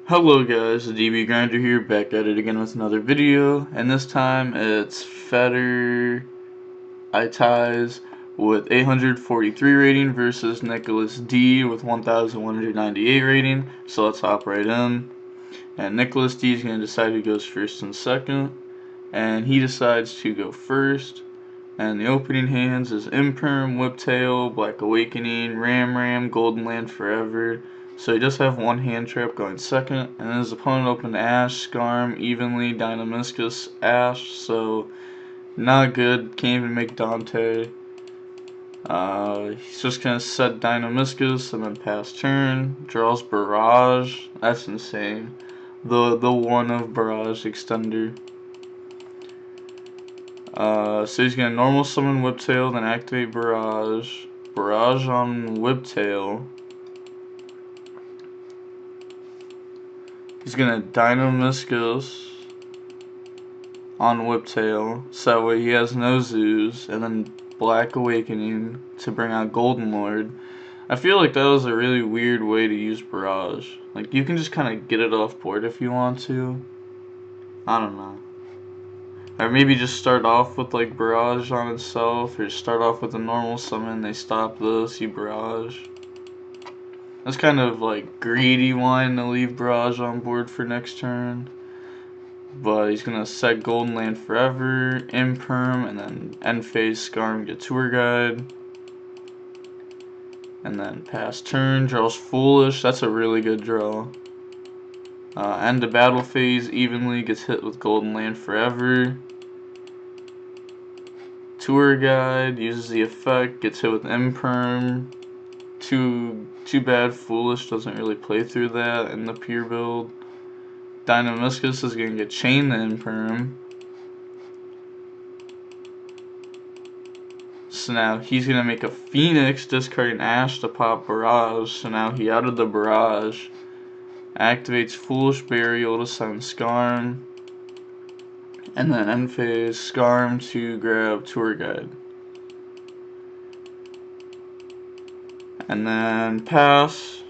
Hello guys, the DB Grinder here, back at it again with another video, and this time it's Fetter Itais with 843 rating versus Nicholas D with 1198 rating. So let's hop right in, and Nicholas D is going to decide who goes first and second, and he decides to go first. And the opening hands is Imperm, Whiptail, Black Awakening, Ram, Golden Land Forever. So he does have one hand trap going second, and then his opponent opened Ash, Scarm, Evenly, Dynamiscus, Ash, so not good, can't even make Dante. He's just gonna set Dynamiscus and then pass turn, draws Barrage, that's insane. The one of Barrage Extender. So he's gonna normal summon Whiptail, then activate Barrage. Barrage on Whiptail. He's gonna Dynamiscus on Whiptail, so that way he has no Zoos, and then Black Awakening to bring out Golden Lord. I feel like that was a really weird way to use Barrage. Like, you can just kind of get it off board if you want to. I don't know. Or maybe just start off with like Barrage on itself, or start off with a normal summon, they stop this, you Barrage. That's kind of like greedy wanting to leave Barrage on board for next turn. But he's gonna set Golden Land Forever, Imperm, and then end phase Scarm, get Tour Guide. And then pass turn, draws Foolish, that's a really good draw. End the battle phase, Evenly gets hit with Golden Land Forever. Tour Guide, uses the effect, gets hit with Imperm. Too bad Foolish doesn't really play through that in the pure build. Dynamiscus is going to get chained to Imperm. So now he's going to make a Phoenix, discarding Ash to pop Barrage. So now he out of the Barrage. Activates Foolish Burial to summon Scarm. And then end phase Scarm to grab Tour Guide. And then pass.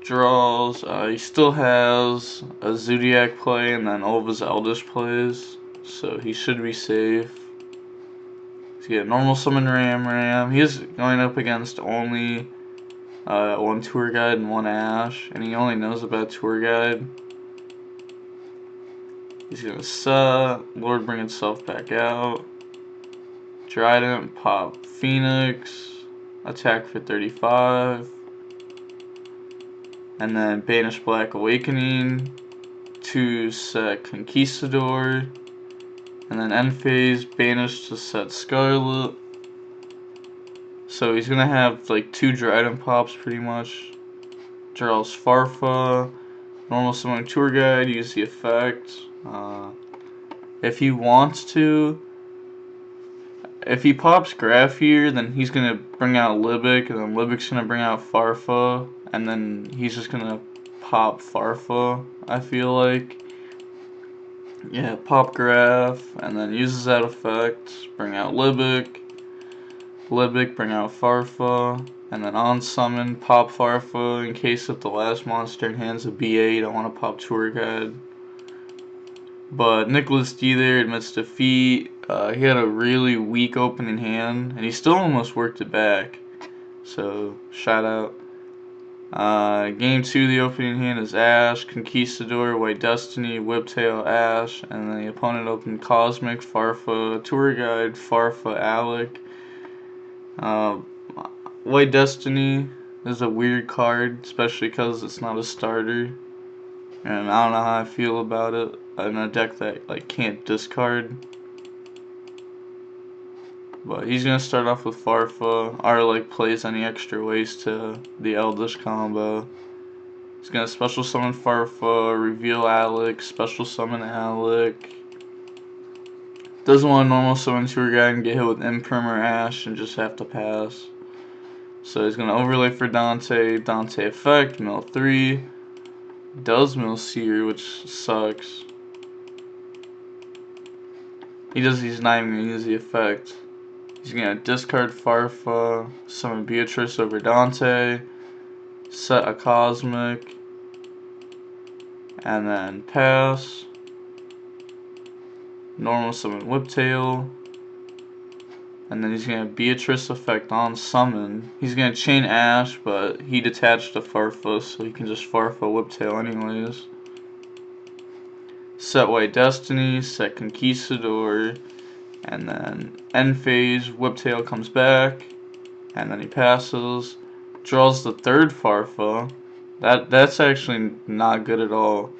Draws. He still has a Zoodiac play and then all of his Eldlich plays. So he should be safe. He's got normal summon Ram. He's going up against only one Tour Guide and one Ash. And he only knows about Tour Guide. He's going to set, Lord bring itself back out. Trident, pop Phoenix, attack for 35. And then banish Black Awakening to set Conquistador. And then end phase, banish to set Scarlet. So he's going to have like 2 Trident pops pretty much. Draws Farfa, normal summon Tour Guide, use the effect. If he wants to, if he pops Graph here, then he's going to bring out Libic, and then Libic's going to bring out Farfa, and then he's just going to pop Farfa, I feel like. Yeah, pop Graph, and then uses that effect, bring out Libic, bring out Farfa, and then on summon, pop Farfa in case if the last monster in hand's a BA, you don't want to pop Tour Guide. But Nicholas D there admits defeat. He had a really weak opening hand, and he still almost worked it back. So, shout out. Game 2, the opening hand is Ash, Conquistador, White Destiny, Whiptail, Ash, and then the opponent opened Cosmic, Farfa, Tour Guide, Farfa, Alec. White Destiny is a weird card, especially because it's not a starter. And I don't know how I feel about it in a deck that like can't discard. But he's gonna start off with Farfa, or like plays any extra waste to the Eldlich combo. He's gonna special summon Farfa, reveal Alec, special summon Alec. Doesn't want to normal summon Tour Guide and get hit with Imperm or Ash and just have to pass. So he's gonna overlay for Dante effect, mill 3. Does mill Seer, which sucks. He's not even gonna use the effect. He's gonna discard Farfa, summon Beatrice over Dante, set a Cosmic, and then pass. Normal summon Whiptail. And then he's going to Beatrice effect on summon. He's going to chain Ash, but he detached to Farfa, so he can just Farfa Whiptail anyways. Set White Destiny, set Conquistador, and then end phase, Whiptail comes back, and then he passes. Draws the third Farfa. That's actually not good at all.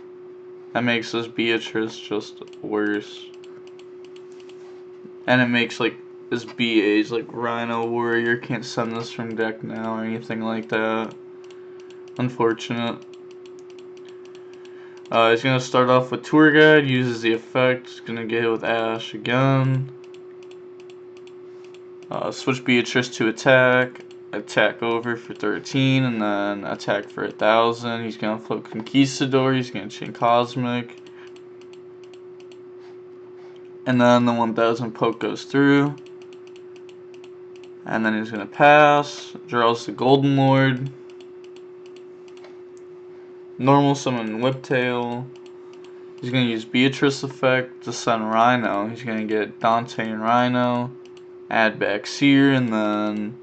That makes this Beatrice just worse. And it makes like this BA's like Rhino Warrior can't send this from deck now or anything like that. Unfortunate. He's gonna start off with Tour Guide, uses the effect, he's gonna get hit with Ash again. Switch Beatrice to attack over for 13, and then attack for 1,000. He's gonna flip Conquistador, he's gonna chain Cosmic. And then the 1,000 poke goes through. And then he's gonna pass, draws the Golden Lord. Normal summon Whiptail. He's gonna use Beatrice effect to send Rhino. He's gonna get Dante and Rhino, add back Seer, and then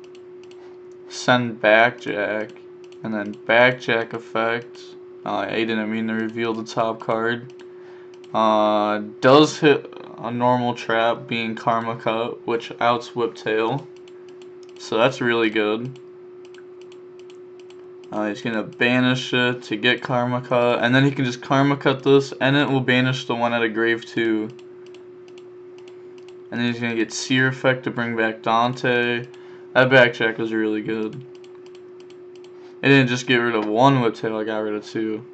send back Jack, and then back Jack effect. I didn't mean to reveal the top card. Does hit a normal trap, being Karma Cut, which outs Whiptail. So that's really good. He's gonna banish it to get Karma Cut, and then he can just Karma Cut this, and it will banish the one at a grave too. And then he's gonna get Seer effect to bring back Dante. That backjack was really good. It didn't just get rid of one Whiptail, I got rid of two.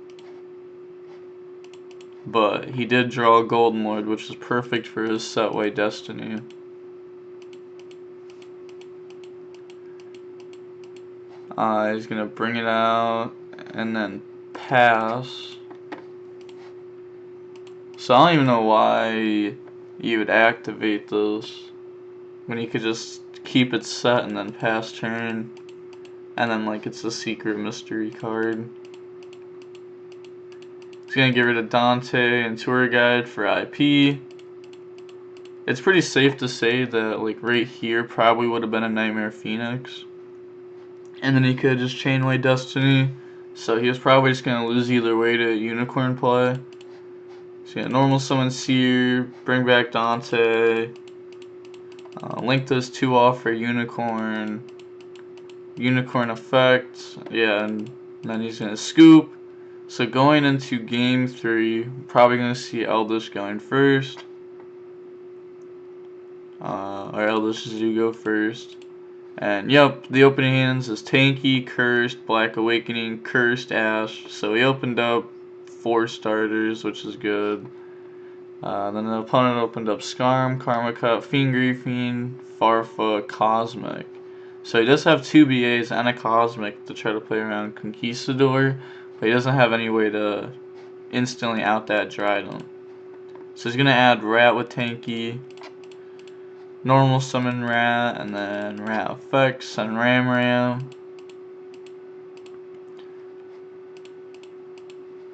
But he did draw a Golden Lord, which is perfect for his set White Destiny. He's gonna bring it out and then pass. So I don't even know why you would activate this when you could just keep it set and then pass turn, and then like it's a secret mystery card. He's gonna get rid of Dante and Tour Guide for IP. It's pretty safe to say that like right here probably would have been a Nightmare Phoenix. And then he could just chain White Destiny. So he was probably just going to lose either way to Unicorn play. So yeah, normal summon Seer, bring back Dante. Link those two off for Unicorn. Unicorn effect. Yeah, and then he's going to scoop. So going into game 3, probably going to see Eldlich going first. Or Eldlich do go first. And yep, the opening hands is Tanky, Cursed, Black Awakening, Cursed, Ash. So he opened up 4 starters, which is good. Then the opponent opened up Skarm, Karma Cut, Fiend Griefing, Farfa, Cosmic. So he does have 2 BAs and a Cosmic to try to play around Conquistador, but he doesn't have any way to instantly out that Dryden. So he's going to add Rat with Tanky. Normal summon Rat, and then Rat effects and Ram.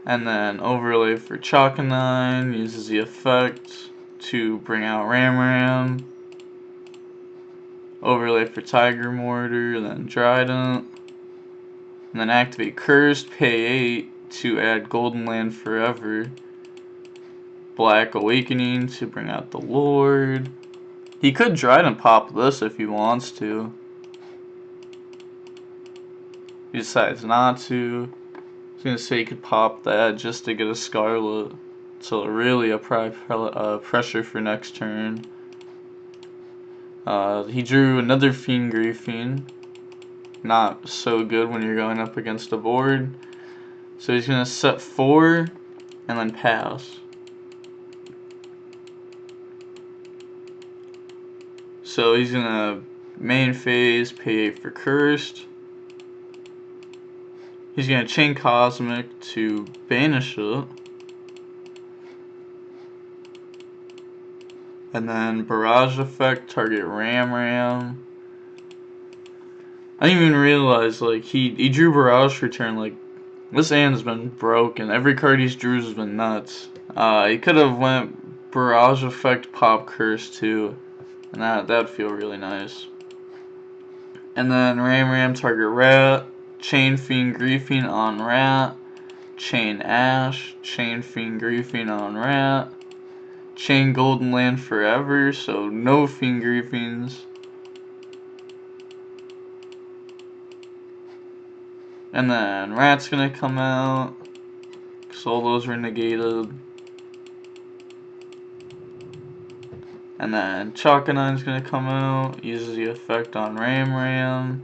And then overlay for Chalkanine, uses the effect to bring out Ram. Overlay for Tiger Mortar, then Trident. And then activate Cursed, pay 8 to add Golden Land Forever. Black Awakening to bring out the Lord. He could Dryden pop this if he wants to. He decides not to. I was gonna say he could pop that just to get a Scarlet. So really apply pressure for next turn. He drew another Fiend Griefing. Not so good when you're going up against a board. So he's gonna set 4 and then pass. So he's gonna main phase, pay 8 for Cursed. He's gonna chain Cosmic to banish it. And then Barrage effect, target Ram. I didn't even realize like he drew Barrage for turn like This hand's been broken. Every card he's drew has been nuts. He could have went Barrage Effect, Pop Curse too, and that'd feel really nice. And then Ram target Rat, Chain Fiend Griefing on Rat, Chain Ash, Chain Fiend Griefing on Rat, Chain Golden Land Forever, so no Fiend Griefings. And then Rat's gonna come out, because all those were negated. And then Chalkanine's gonna come out, uses the effect on Ram.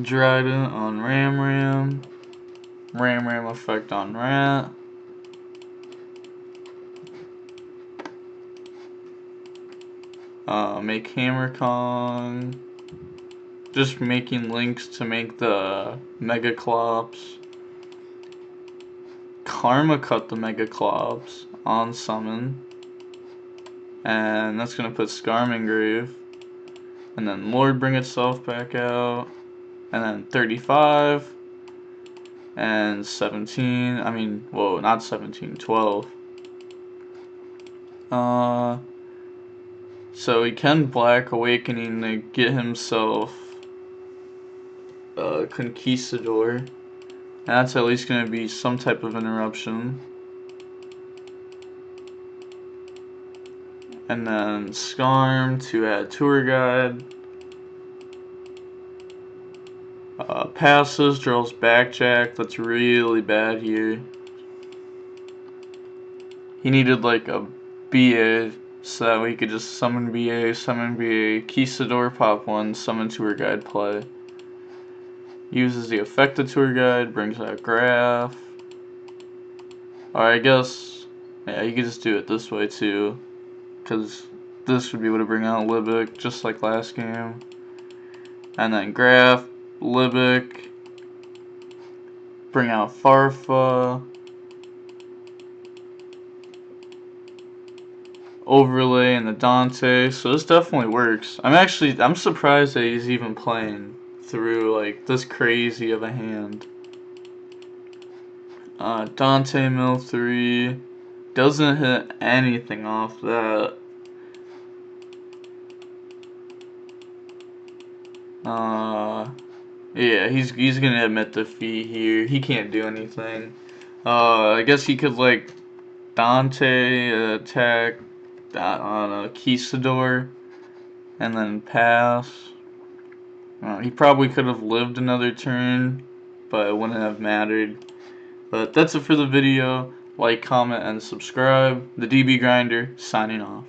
Dryden on Ram. Ram effect on Rat. Make Hammer Kong. Just making links to make the Mega Clops. Karma cut the Mega Clops on summon. And that's gonna put Skarmangrave. And then Lord bring itself back out. And then 35. And 17. I mean, whoa, not 17, 12. So he can Black Awakening to get himself Conquistador. That's at least going to be some type of interruption. And then Skarm to add Tour Guide. Passes, draws Backjack. That's really bad here. He needed like a BA so that we could just summon BA, Conquistador, pop 1, summon Tour Guide, play. Uses the effect of Tour Guide, brings out Graph. Or I guess, yeah, you could just do it this way too, because this would be able to bring out Libic, just like last game. And then Graph, Libic, bring out Farfa, overlay and the Dante, so this definitely works. I'm surprised that he's even playing through like this crazy of a hand. Dante Mill 3 doesn't hit anything off that. Yeah, he's gonna admit defeat here. He can't do anything. I guess he could like Dante attack on a Conquistador and then pass. He probably could have lived another turn, but it wouldn't have mattered. But that's it for the video. Like, comment, and subscribe. The DB Grinder, signing off.